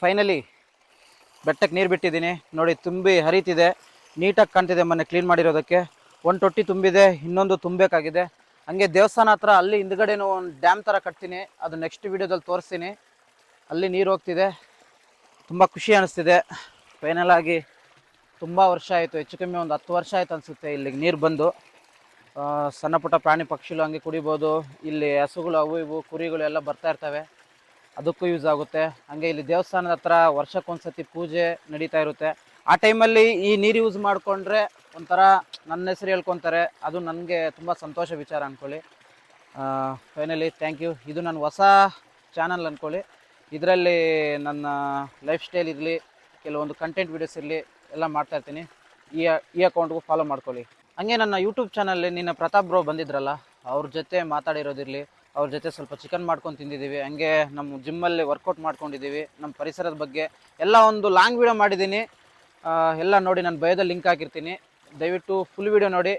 Finally ಬೆಟ್ಟಕ್ಕೆ ನೀರು ಬಿಟ್ಟಿದ್ದೀನಿ ನೋಡಿ, ತುಂಬಿ ಹರಿತಿದೆ, ನೀಟಾಗಿ ಕಾಣ್ತಿದೆ. ಮೊನ್ನೆ ಕ್ಲೀನ್ ಮಾಡಿರೋದಕ್ಕೆ ಒಂದು ತೊಟ್ಟಿ ತುಂಬಿದೆ, ಇನ್ನೊಂದು ತುಂಬಬೇಕಾಗಿದೆ. ಹಂಗೆ ದೇವಸ್ಥಾನ ಹತ್ರ ಅಲ್ಲಿ ಹಿಂದ್ಗಡೆನೂ ಒಂದು ಡ್ಯಾಮ್ ಥರ ಕಟ್ತೀನಿ, ಅದು ನೆಕ್ಸ್ಟ್ ವೀಡಿಯೋದಲ್ಲಿ ತೋರಿಸ್ತೀನಿ. ಅಲ್ಲಿ ನೀರು ಹೋಗ್ತಿದೆ, ತುಂಬ ಖುಷಿ ಅನಿಸ್ತಿದೆ. ಫೈನಲ್ ಆಗಿ ತುಂಬ ವರ್ಷ ಆಯಿತು, ಹೆಚ್ಚು ಕಮ್ಮಿ ಒಂದು 10 ವರ್ಷ ಆಯ್ತು ಅನಿಸುತ್ತೆ ಇಲ್ಲಿಗೆ ನೀರು ಬಂದು. ಸಣ್ಣ ಪುಟ್ಟ ಪ್ರಾಣಿ ಪಕ್ಷಿಗಳು ಹಂಗೆ ಕುಡಿಬೋದು. ಇಲ್ಲಿ ಹಸುಗಳು ಅವು ಇವು ಕುರಿಗಳು ಎಲ್ಲ ಬರ್ತಾ ಇರ್ತವೆ, ಅದಕ್ಕೂ ಯೂಸ್ ಆಗುತ್ತೆ. ಹಾಗೆ ಇಲ್ಲಿ ದೇವಸ್ಥಾನದ ಹತ್ರ ವರ್ಷಕ್ಕೊಂದ್ಸತಿ ಪೂಜೆ ನಡೀತಾ ಇರುತ್ತೆ. ಆ ಟೈಮಲ್ಲಿ ಈ ನೀರು ಯೂಸ್ ಮಾಡಿಕೊಂಡ್ರೆ ಒಂಥರ ನನ್ನ ಹೆಸರು ಹೇಳ್ಕೊತಾರೆ, ಅದು ನನಗೆ ತುಂಬ ಸಂತೋಷ ವಿಚಾರ ಅಂದ್ಕೊಳ್ಳಿ. Finally thank you. ಇದು ನನ್ನ ಹೊಸ ಚಾನಲ್ ಅಂದ್ಕೊಳ್ಳಿ. ಇದರಲ್ಲಿ ನನ್ನ ಲೈಫ್ ಸ್ಟೈಲ್ ಇರಲಿ, ಕೆಲವೊಂದು ಕಂಟೆಂಟ್ ವೀಡಿಯೋಸ್ ಇರಲಿ, ಎಲ್ಲ ಮಾಡ್ತಾಯಿರ್ತೀನಿ. ಈ ಅಕೌಂಟ್ಗೂ ಫಾಲೋ ಮಾಡ್ಕೊಳ್ಳಿ. ಹಂಗೆ ನನ್ನ ಯೂಟ್ಯೂಬ್ ಚಾನಲ್ಲಿ ನಿನ್ನ ಪ್ರತಾಪ್ ಬ್ರೋ ಬಂದಿದ್ರಲ್ಲ, ಅವ್ರ ಜೊತೆ ಮಾತಾಡಿರೋದಿರಲಿ, ಅವ್ರ ಜೊತೆ ಸ್ವಲ್ಪ ಚಿಕನ್ ಮಾಡ್ಕೊಂಡು ತಿಂದಿದ್ದೀವಿ. ಹಂಗೆ ನಮ್ಮ ಜಿಮ್ಮಲ್ಲಿ ವರ್ಕೌಟ್ ಮಾಡ್ಕೊಂಡಿದ್ದೀವಿ, ನಮ್ಮ ಪರಿಸರದ ಬಗ್ಗೆ ಎಲ್ಲ ಒಂದು ಲಾಂಗ್ ವೀಡಿಯೋ ಮಾಡಿದ್ದೀನಿ. ಎಲ್ಲ ನೋಡಿ, ನಾನು ಬಯೋದಲ್ಲಿ ಲಿಂಕ್ ಹಾಕಿರ್ತೀನಿ, ದಯವಿಟ್ಟು ಫುಲ್ ವೀಡಿಯೋ ನೋಡಿ.